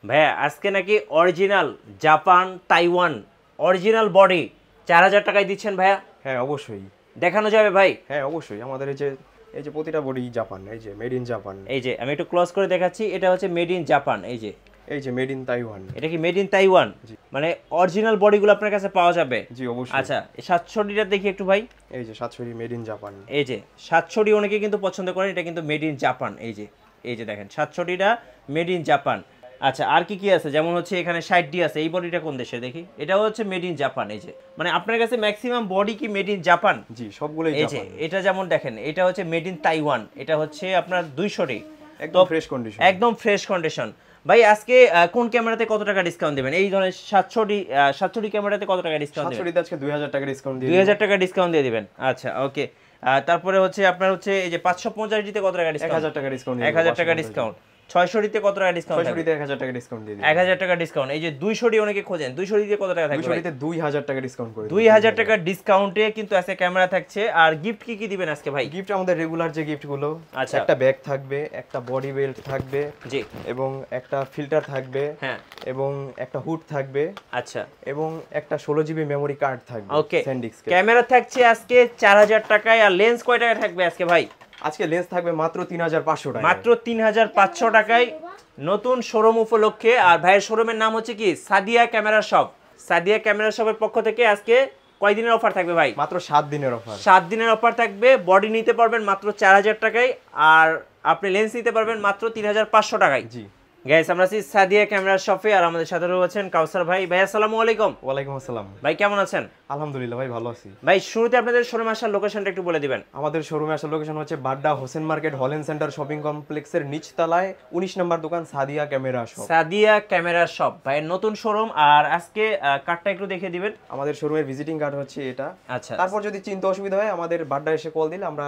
ভাইয়া আজকে নাকি original Japan Taiwan original body 4000 টাকায় দিচ্ছেন ভাইয়া। হ্যাঁ অবশ্যই। দেখানো যাবে ভাই? হ্যাঁ অবশ্যই, আমাদের এই যে প্রতিটা বডি জাপান, এই যে মেড ইন জাপান। এই যে আমি একটু ক্লোজ করে দেখাচ্ছি, এটা হচ্ছে মেড ইন জাপান। এই যে মেড ইন তাইওয়ান। এটা কি মেড ইন তাইওয়ান? মানে অরিজিনাল বডিগুলো আপনার কাছে পাওয়া যাবে? জি অবশ্যই। আচ্ছা, 760টা দেখি একটু ভাই। এই যে 760 মেড ইন জাপান। এই যে 760 অনেকে কিন্তু পছন্দ করেন, এটা কিন্তু মেড ইন জাপান। এই যে দেখেন 760টা মেড ইন জাপান। আচ্ছা, আর কি কি আছে? যেমন হচ্ছে এখানে 60ডি আছে। এই বডিটা কোন দেশে দেখি? এটাও হচ্ছে মেড ইন জাপান। এই যে মানে আপনার কাছে ম্যাক্সিমাম বডি কি মেড ইন জাপান? জি সবগুলোই এই যে জাপান। এটা যেমন দেখেন, এটা হচ্ছে মেড ইন তাইওয়ান। এটা হচ্ছে আপনার 200ডি, একদম ফ্রেশ কন্ডিশন। একদম ফ্রেশ কন্ডিশন। ভাই আজকে কোন ক্যামেরাতে কত টাকা ডিসকাউন্ট দিবেন? এই ধরনের 760 ক্যামেরাতে কত টাকা ডিসকাউন্ট দিবেন? 760 আজকে 2000 টাকা ডিসকাউন্ট দিয়ে 2000 টাকা ডিসকাউন্ট দিয়ে দিবেন। আচ্ছা ওকে। তারপরে হচ্ছে আপনার হচ্ছে এই যে 550 ডিতে কত টাকা ডিসকাউন্ট? 1000 টাকা ডিসকাউন্ট। 1000 টাকা ডিসকাউন্ট। 600 ডিতে কত টাকা ডিসকাউন্ট? 600 ডিতে 1000 টাকা ডিসকাউন্ট দিয়ে দিই। 1000 টাকা ডিসকাউন্ট। এই যে 200 ডি অনেকে খোঁজেন, 200 ডিতে কত টাকা থাকবে? 200 ডিতে 2000 টাকা ডিসকাউন্ট করে দিই। 2000 টাকা ডিসকাউন্টে কিন্তু আজকে ক্যামেরা থাকছে। আর গিফট কি কি দিবেন আজকে ভাই? গিফট আমাদের রেগুলার যে গিফটগুলো, আচ্ছা। একটা ব্যাগ থাকবে, একটা বডি বেল্ট থাকবে, জি, এবং একটা ফিল্টার থাকবে, হ্যাঁ, এবং একটা হুড থাকবে, আচ্ছা, এবং একটা 16 জিবি মেমোরি কার্ড থাকবে। ওকে। স্যান্ডিস্ক ক্যামেরা থাকছে আজকে 4000 টাকায়। আর লেন্স কয় টাকা থাকবে আজকে ভাই? আজকে লেন্স থাকবে মাত্র 3500 টাকা। মাত্র 3500 টাকায় নতুন শোরুম উপলক্ষে। আর ভাইয়ের শোরুমের নাম হচ্ছে কি? Sadia camera shop. Sadia camera শপের পক্ষ থেকে আজকে কয় দিনের অফার থাকবে ভাই? মাত্র 7 দিনের অফার। 7 দিনের অফার থাকবে। বডি নিতে পারবেন মাত্র 4000 টাকায়, আর আপনি লেন্স নিতে পারবেন মাত্র 3500 টাকায়। জি গাইস, আমরা আছি সাদিয়া ক্যামেরা শপে, আর আমাদের সাথে রয়েছেন কাউসার ভাই। ভাই আসসালামু আলাইকুম। ওয়ালাইকুম আসসালাম। ভাই কেমন আছেন? আলহামদুলিল্লাহ ভাই, ভালো আছি। ভাই শুরুতে আপনাদের শোরুমে আসার লোকেশনটা একটু বলে দিবেন। আমাদের শোরুমে আসার লোকেশন হচ্ছে বাড্ডা হোসেন মার্কেট হলেন সেন্টার শপিং কমপ্লেক্সের নিচতলায় 19 নম্বর দোকান, Sadia camera shop. Sadia camera shop ভাইয়ের নতুন শোরুম। আর আজকে কার্ডটা একটু দেখিয়ে দিবেন। আমাদের শোরুমের ভিজিটিং কার্ড হচ্ছে এটা। আচ্ছা, তারপর যদি চিন্তা অসুবিধা হয় আমাদের বাড্ডা এসে কল দিলে আমরা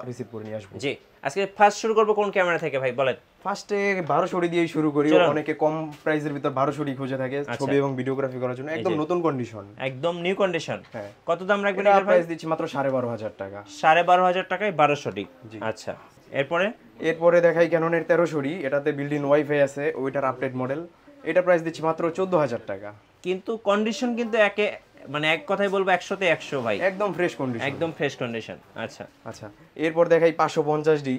রিসিভ করে নিয়ে আসবো। জি। আজকে ফার্স্ট শুরু করবো কোন ক্যামেরা থেকে ভাই বলেন? ফার্স্টে 1200 দিয়েই শুরু করি। চলুন। অনেকে কম প্রাইসের ভিতর 1200 খুঁজে থাকে ছবি এবং ভিডিওগ্রাফি করার জন্য, একদম নতুন কন্ডিশন, একদম নিউ কন্ডিশন। হ্যাঁ। কত দাম রাখবেন এটা এটার ভাই? প্রাইস দিচ্ছি মাত্র 12500 টাকা। 12500 টাকায় 1200 ডি। জি। আচ্ছা, এরপরে এরপরে দেখাই ক্যাননের 1300 এটাতে বিল্ট ইন ওয়াইফাই আছে, ওইটার আপডেট মডেল। এটা প্রাইস দিচ্ছি মাত্র 14000 টাকা। কিন্তু কন্ডিশন কিন্তু মানে এক কথাই বলবো 100তে 100 ভাই, একদম ফ্রেশ কন্ডিশন। একদম ফ্রেশ কন্ডিশন। আচ্ছা, আচ্ছা, এরপর দেখাই 550D।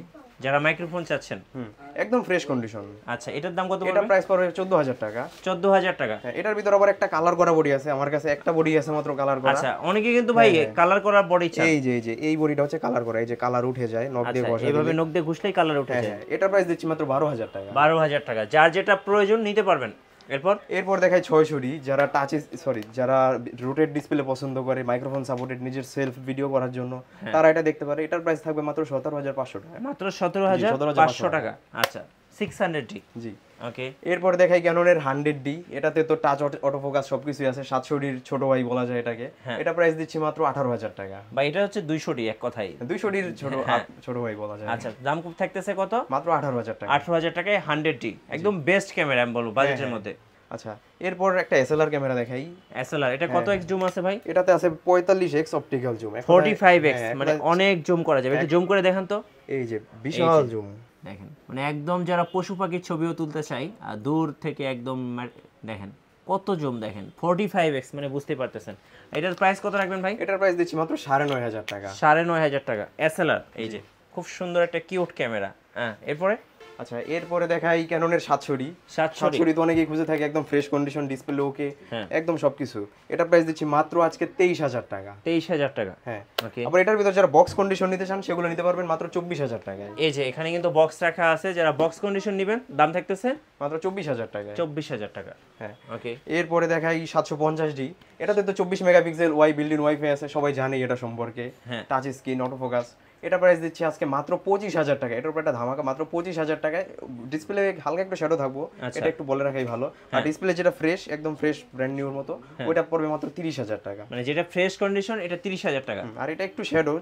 যারা মাইক্রোফোন চাচ্ছেন, একদম ফ্রেশ কন্ডিশন। আচ্ছা, এটার দাম কত এটা পড়বে? প্রাইস পড়বে 14000 টাকা। 14000 টাকা। হ্যাঁ, এটার ভিতর আবার একটা কালার করা বডি আছে, আমার কাছে একটা বডি আছে মাত্র কালার করা। আচ্ছা, অনেকে কিন্তু ভাই কালার করা বডি চায়। এই যে এই বডিটা হচ্ছে কালার করা, এই যে কালার উঠে যায় নখ দিয়ে আচ্ছা, বসা এইভাবে দিলে। নখ দিয়ে ঘুষলেই কালার উঠে যায়। হ্যাঁ, এটার প্রাইস দিচ্ছি মাত্র 12000 টাকা। 12000 টাকা। যার যেটা প্রয়োজন নিতে পারবেন। এরপর দেখাই 600D, যারা যারা রোটেট ডিসপ্লে পছন্দ করে, মাইক্রোফোন সাপোর্টেড, নিজের সেলফ ভিডিও করার জন্য, তারা এটা দেখতে পারে। এটার প্রাইস থাকবে মাত্র 17500 টাকা। মাত্র 17500 টাকা। আচ্ছা, 600D। জি। ওকে। এরপর দেখাই ক্যাননের 100D। এটাতে তো টাচ অটোফোকাস সবকিছুই আছে, 700D র ছোট ভাই বলা যায় এটাকে। এটা প্রাইস দিচ্ছি মাত্র 18000 টাকা। ভাই এটা হচ্ছে 200D এক কথাই। 200D র ছোট ভাই বলা যায়। আচ্ছা, দাম খুব থাকতেছে কত? মাত্র 18000 টাকা। 18000 টাকায় 100D, একদম বেস্ট ক্যামেরা আমি বলবো বাজেটের মধ্যে। আচ্ছা, এরপর একটা এসএলআর ক্যামেরা দেখাই। এসএলআর, এটা কত এক্স জুম আছে ভাই? এটাতে আছে 45x অপটিক্যাল জুম, 45x, মানে অনেক জুম করা যাবে। একটু জুম করে দেখান তো। এই যে বিশাল জুম দেখেন, মানে একদম যারা পশু পাখির ছবিও তুলতে চাই, আর দূর থেকে একদম দেখেন কত জুম, দেখেন 45x, মানে বুঝতে পারতেছেন। এটার প্রাইস কত রাখবেন ভাই? এটার প্রাইস দিচ্ছি মাত্র 9500 টাকা। 9500 টাকা এসএলআর। এই যে খুব সুন্দর একটা কিউট ক্যামেরা। হ্যাঁ, এরপরে আচ্ছা, এরপরে দেখাই ক্যাননের 700D। 700D তো অনেকেই খুঁজে থাকে, একদম ফ্রেশ কন্ডিশন, ডিসপ্লে ওকে, একদম সবকিছু। এটা প্রাইস দিচ্ছি মাত্র আজকে 23000 টাকা। 23000 টাকা। হ্যাঁ, ওকে। আবার এটার ভিতর যারা বক্স কন্ডিশন নিতে চান সেগুলো নিতে পারবেন মাত্র 24000 টাকায়। এই যে এখানে কিন্তু বক্স রাখা আছে, যারা বক্স কন্ডিশন নেবেন দাম থাকতেছে মাত্র 24000 টাকায়। 24000 টাকা। হ্যাঁ, ওকে। এরপরে দেখাই 750D। এটাতে তো 24 মেগাপিক্সেল বিল্ট ইন ওয়াইফাই আছে, সবাই জানে এটা সম্পর্কে। Touch screen, autofocus. এটা প্রাইস দিচ্ছি আজকে মাত্র 25000 টাকা। এটার উপর একটা ধামাকা, মাত্র 25000 টাকায়। ডিসপ্লে হালকা একটু শ্যাডো থাকবো, এটা একটু বলে রাখাই ভালো। আর ডিসপ্লে যেটা ফ্রেশ, একদম ফ্রেশ ব্র্যান্ড নিউর মতো, ওইটা পড়বে মাত্র 30000 টাকা। মানে যেটা ফ্রেশ কন্ডিশন এটা 30000 টাকা। আর এটা একটু শ্যাডো,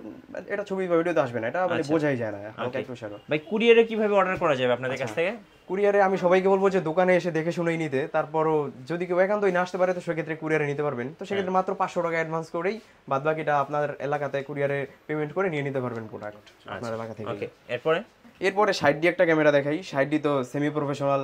এটা ছবি বা ভিডিওতে আসবে না, এটা মানে বোঝাই যায় না, হালকা একটু শ্যাডো। ভাই কুরিয়ারে কিভাবে অর্ডার করা যাবে আপনাদের কাছ থেকে? কুরিয়ারে আমি সবাইকে বলবো যে দোকানে এসে দেখে শুনেই নিতে। তারপরও যদি কেউ একান্তই না আসতে পারে তো সেক্ষেত্রে কুরিয়ারে নিতে পারবেন। তো সেক্ষেত্রে মাত্র 500 টাকা অ্যাডভান্স করেই বাদবাকিটা আপনার এলাকাতে কুরিয়ারে পেমেন্ট করে নিয়ে নিতে পারবেন প্রোডাক্ট আপনার এলাকা থেকে। ওকে। এরপরে 60D একটা ক্যামেরা দেখাই। 60D তো সেমি প্রফেশনাল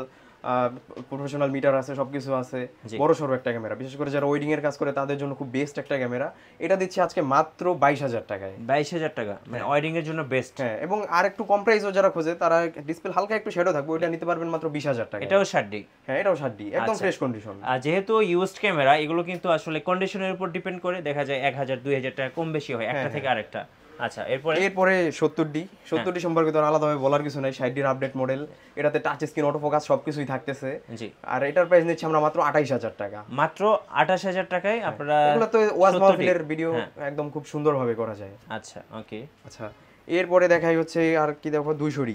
প্রফেশনাল মিটার আছে, সবকিছু আছে, বড় সড়ো একটা ক্যামেরা, বিশেষ করে যারা ওয়েডিং এর কাজ করে তাদের জন্য খুব বেস্ট একটা ক্যামেরা। এটা দিচ্ছি আজকে মাত্র 22,000 টাকায়। 22,000 টাকা, মানে ওয়েডিং এর জন্য বেস্ট। হ্যাঁ, এবং আর একটু কম প্রাইসও যারা খোঁজে তারা ডিসপ্লে হালকা একটু শ্যাডো থাকবে, ওটা নিতে পারবেন মাত্র 20,000 টাকা। এটাও 60D? হ্যাঁ, এটাও 60D, একদম ফ্রেশ কন্ডিশন। আর যেহেতু ইউজড ক্যামেরা, এগুলো কিন্তু আসলে কন্ডিশনের উপর ডিপেন্ড করে, দেখা যায় 1,000 2,000 টাকা কম বেশি হয় একটা থেকে আরেকটা। আচ্ছা, এরপরে 70D সম্পর্কে তো আলাদাভাবে বলার কিছু নাই, 60Dর আপডেট মডেল, এটাতে টাচ স্ক্রিন, অটো ফোকাস সবকিছুই থাকতেছে। জি। আর এটার প্রাইস নিচ্ছি আমরা মাত্র 28,000 টাকা। মাত্র 28,000 টাকায় আপনারা। এগুলো তো ওয়াজ মাহফিলের ভিডিও একদম খুব সুন্দরভাবে করা যায়। আচ্ছা, ওকে। আচ্ছা, এরপরে দেখাই হচ্ছে আর কি দেখো, 200D,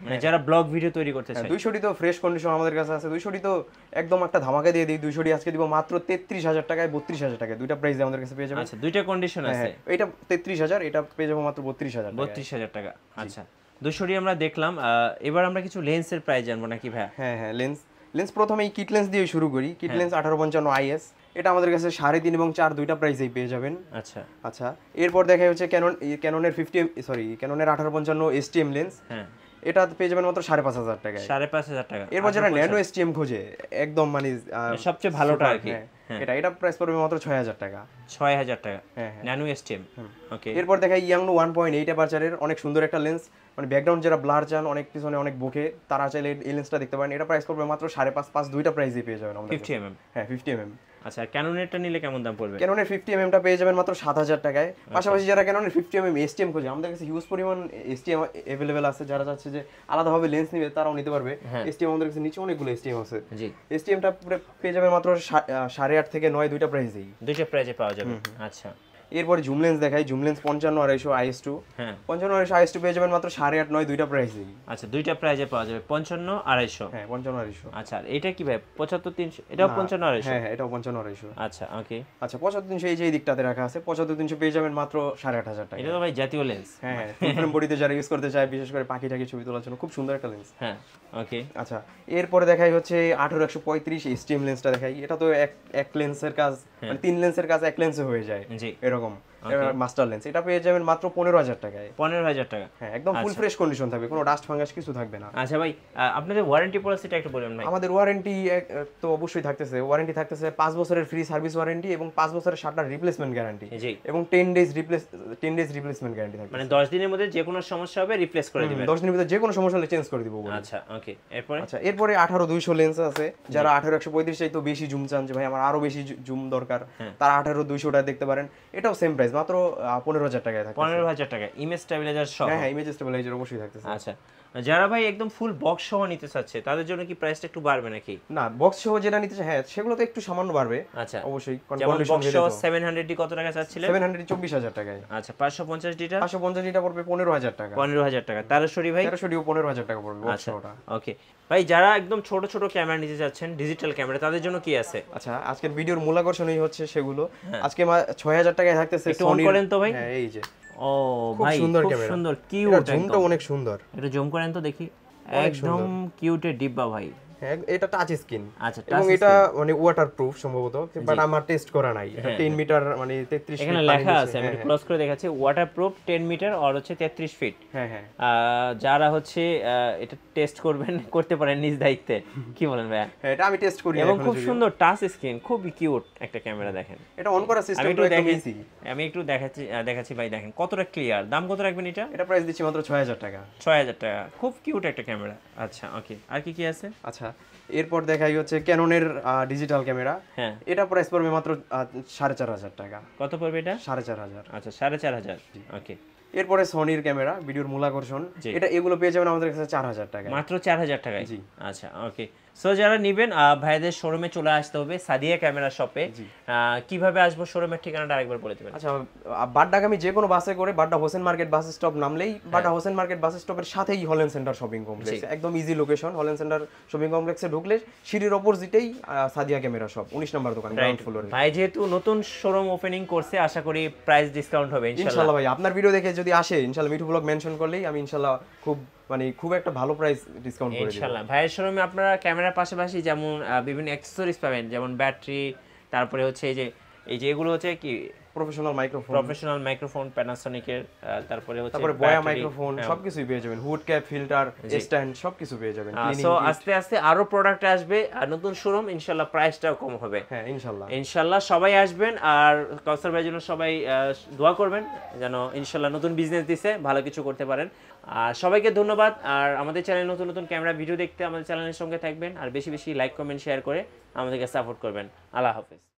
মানে যারা ব্লগ ভিডিও তৈরি করতে চায়। 200D তো ফ্রেশ কন্ডিশন আমাদের কাছে আছে। 200D তো একদম একটা ধামাকা দিয়ে দিই। 200D আজকে দিব মাত্র 33,000 টাকায়, 32,000 টাকায়, দুইটা প্রাইসে আমাদের কাছে পেয়ে যাবেন। আচ্ছা, দুইটা কন্ডিশন আছে। এটা 33,000, এটা পেয়ে যাবো মাত্র 32,000 টাকা। 32,000 টাকা। আচ্ছা, 200D আমরা দেখলাম। এবার আমরা কিছু লেন্সের প্রাইস জানবো নাকি ভাই? হ্যাঁ, লেন্স প্রথমেই কিট লেন্স দিয়ে শুরু করি। কিট লেন্স 1855 IS, এটা আমাদের কাছে 3.5 এবং 4 দুইটা প্রাইসেই পেয়ে যাবেন। আচ্ছা, এরপর দেখাই হচ্ছে ক্যাননের 1855 STM লেন্স। এটা পেয়ে যাবেন মাত্র 5,500 টাকায়। 5,500 টাকা। এরপর যারা ন্যানো STM খোঁজে, একদম মানে সবচেয়ে ভালোটা আর কি, এটা প্রাইস পড়বে মাত্র 6,000 টাকা। 6,000 টাকা ন্যানো STM। ওকে। এরপর দেখাই ইয়াংনো 1.8 অ্যাপারচারের অনেক সুন্দর একটা লেন্স, মানে ব্যাকগ্রাউন্ড যারা ব্লার চান, অনেক পিছনে অনেক বুকে, তারা চাইলে এই লেন্সটা দেখতে পারেন। এটা প্রাইস পড়বে মাত্র 5.5 দুইটা প্রাইসই পেয়ে যাবেন আমাদের 50mm। হ্যাঁ, 50mm। আচ্ছা, ক্যাননেরটা নিলে কেমন দাম পড়বে? ক্যাননের 50mm টা পেয়ে যাবেন মাত্র 7,000 টাকায়। পাশাপাশি যারা ক্যাননের 50mm STM খোঁজে, আমাদের কাছে হিউজ পরিমাণ STM अवेलेबल আছে। যারা চাচ্ছে যে আলাদাভাবে লেন্স নেবে তারাও নিতে পারবে। STM আমাদের কাছে নিচে অনেকগুলো STM আছে। জি, STM টা পেয়ে যাবেন মাত্র 8.5 থেকে 9 দুইটা প্রাইসেই। দুইটা প্রাইসে পাওয়া যাবে। আচ্ছা, এরপরে জুম লেন্স দেখাই। Zoom lens 55-250 IS2। 55-250 IS2 পেয়ে যাবেন মাত্র 8.5 9 দুইটা প্রাইসেই। আচ্ছা, দুইটা প্রাইসে পাওয়া যাবে 55-250। হ্যাঁ, 55-250। আচ্ছা, আর এটা কি ভাই 75-300? এটাও 55-250? হ্যাঁ, এটাও 55-250। আচ্ছা, ওকে। আচ্ছা, 75-300 এই যে এই দিকটাতে রাখা আছে, 75-300 পেয়ে যাবেন মাত্র 8,500 টাকা। এটা তো ভাই জাতীয় লেন্স। হ্যাঁ, ফিল্ম বডিতে যারা ইউজ করতে চায়, বিশেষ করে পাখি টাকি ছবি তোলার জন্য খুব সুন্দর একটা লেন্স। হ্যাঁ, ওকে। আচ্ছা, এরপরে দেখাই হচ্ছে 18-135 STM লেন্সটা দেখাই। এটা তো এক লেন্সের কাজ, মানে 3 লেন্সের কাজ এক লেন্সে হয়ে যায়। জি, এরকম মাস্টার লেন্স। এটা পেয়ে যাবেন মাত্র 15,000 টাকায়। 15,000 টাকা। হ্যাঁ, একদম ফুল ফ্রেশ কন্ডিশন থাকবে, কোনো ডাস্ট ফাঙ্গাস কিছু থাকবে না। আচ্ছা ভাই, আপনাদের ওয়ারেন্টি পলিসিটা একটু বলুন ভাই। আমাদের ওয়ারেন্টি তো অবশ্যই থাকতেছে। ওয়ারেন্টি থাকতেছে 5 বছরের ফ্রি সার্ভিস ওয়ারেন্টি এবং 5 বছরের শাটার রিপ্লেসমেন্ট গ্যারান্টি এবং 10 ডেজ রিপ্লেসমেন্ট গ্যারান্টি থাকবে। মানে 10 দিনের মধ্যে যে কোনো সমস্যা হবে রিপ্লেস করে দিবেন। 10 দিনের মধ্যে যে কোনো সমস্যা হলে চেঞ্জ করে দিব। আচ্ছা, ওকে। এরপরে 18-200 লেন্স আছে। যারা 18-135 চাই তো বেশি জুম চান, যে ভাই আমার আরো বেশি জুম দরকার, তারা 18-200টা দেখতে পারেন। এটাও সেম প্রাইস, মাত্র 15,000 টাকায় থাকে। 15,000 টাকা ইমেজ স্টেবিলাইজার সহ? হ্যাঁ, ইমেজ স্টেবিলাইজার অবশ্যই থাকতেছে। আচ্ছা, যারা ভাই একদম ফুল বক্স সহ নিতে চাচ্ছে তাদের জন্য কি প্রাইসটা একটু বাড়বে নাকি? না, বক্স সহ যেটা নিতে চায়, হ্যাঁ, সেগুলো তো একটু সামান্য বাড়বে। আচ্ছা, অবশ্যই। যেমন বক্স সহ 700D কত টাকা চাচ্ছিলেন? 700D 24,000 টাকায়। আচ্ছা, 550D টা? 550D টা পড়বে 15,000 টাকা। 15,000 টাকা। 1300D ভাই? 1300D 15,000 টাকা পড়বে বক্স সহটা। ওকে ভাই, যারা একদম ছোট ছোট ক্যামেরা নিতে যাচ্ছেন, ডিজিটাল ক্যামেরা, তাদের জন্য কি আছে? আচ্ছা, আজকের ভিডিওর মূল আকর্ষণই হচ্ছে সেগুলো। আজকে 6,000 টাকায় থাকতেছে। একটু অন করেন তো ভাই। হ্যাঁ, এই যে। ও ভাই, খুব সুন্দর, কিউট, জুমটা অনেক সুন্দর। এটা জুম করেন তো দেখি, একদম কিউটের ডিব্বা ভাই। হ্যাঁ, এটা টাচ স্ক্রিন। আচ্ছা, এবং এটা মানে ওয়াটারপ্রুফ সম্ভবত, বাট আমার টেস্ট করা নাই। এটা 10 মিটার মানে 33 ফিট। এখানে লেখা আছে, আমি ক্রস করে দেখাচ্ছি, ওয়াটারপ্রুফ 10 মিটার আর হচ্ছে 33 ফিট। হ্যাঁ, হ্যাঁ। যারা হচ্ছে এটা টেস্ট করবেন, করতে পারেন নিজ দায়িত্বে। কি বলেন ভাই? হ্যাঁ, এটা আমি টেস্ট করি। এবং খুব সুন্দর টাচ স্ক্রিন, খুব কিউট একটা ক্যামেরা। দেখেন, এটা অন করার সিস্টেমটা একদম ইজি। আমি একটু দেখাচ্ছি ভাই, দেখেন কতটা ক্লিয়ার। দাম কত রাখবেন এটা? এটা প্রাইস দিচ্ছি মাত্র 6,000 টাকা। 6,000 টাকা, খুব কিউট একটা ক্যামেরা। আচ্ছা, ওকে। আর কি কি আছে? আচ্ছা, এরপর দেখাই হচ্ছে ক্যাননের ডিজিটাল ক্যামেরা। হ্যাঁ, এটা প্রাইস পড়বে মাত্র 4,500 টাকা। কত পড়বে এটা? 4,500। আচ্ছা, 4,500। ওকে। এরপরে সনির ক্যামেরা, ভিডিওর মূল আকর্ষণ। এগুলো পেয়ে যাবেন আমাদের কাছে 4,000 টাকা। মাত্র 4,000 টাকায়? জি। আচ্ছা, ওকে। সো যারা নেবেন, ভাইদের শোরুমে চলে আসতে হবে, সাদিয়া ক্যামেরা শপে। কিভাবে আসবো, শোরুমের ঠিকানাটা আরেকবার বলে দিবেন। আচ্ছা, বাড্ডাগামী যে কোনো বাসে করে Badda Hossain market bus stop নামলেই, বাড্ডা হোসেন মার্কেট বাস স্টপের সাথেই হলেন সেন্টার শপিং কমপ্লেক্স, একদম easy location. Holland centre shopping কমপ্লেক্সে ঢুকলে সিঁড়ির অপোজিটেই সাদিয়া ক্যামেরা শপ, 19 নম্বর দোকান, গ্রাউন্ড ফ্লোরে। ভাই যেহেতু নতুন শোরুম ওপেনিং করছে, আশা করি প্রাইস ডিসকাউন্ট হবে ইনশাআল্লাহ। ভাই আপনার ভিডিও দেখে যদি আসে, ইনশাআল্লাহ মিঠু ব্লগ মেনশন করলেই আমি ইনশাআল্লাহ খুব একটা ভালো প্রাইস ডিসকাউন্ট করে দেব ইনশাআল্লাহ। ভাইয়ের শোরুমে আপনারা ক্যামেরার পাশাপাশি যেমন বিভিন্ন অ্যাকসেসরিজ পাবেন, যেমন ব্যাটারি, তারপরে হচ্ছে এই যে এই যে এগুলো হচ্ছে কি প্রফেশনাল মাইক্রোফোন, প্রফেশনাল মাইক্রোফোন প্যানাসোনিকের, তারপরে হচ্ছে তারপরে বয়া মাইক্রোফোন সবকিছুই পেয়ে যাবেন, হুড ক্যাপ, ফিল্টার, স্ট্যান্ড সবকিছু পেয়ে যাবেন। সো আস্তে আস্তে আরো প্রোডাক্ট আসবে, আর নতুন শোরুম ইনশাআল্লাহ প্রাইসটাও কম হবে। হ্যাঁ ইনশাআল্লাহ। ইনশাআল্লাহ সবাই আসবেন, আর কাউসার ভাইয়ের জন্য সবাই দোয়া করবেন যেন ইনশাআল্লাহ নতুন বিজনেস দিছে ভালো কিছু করতে পারেন। আর সবাইকে ধন্যবাদ। আর আমাদের চ্যানেলে নতুন নতুন ক্যামেরা ভিডিও দেখতে আমাদের চ্যানেলের সঙ্গে থাকবেন, আর বেশি বেশি লাইক কমেন্ট শেয়ার করে আমাদেরকে সাপোর্ট করবেন। আল্লাহ হাফেজ।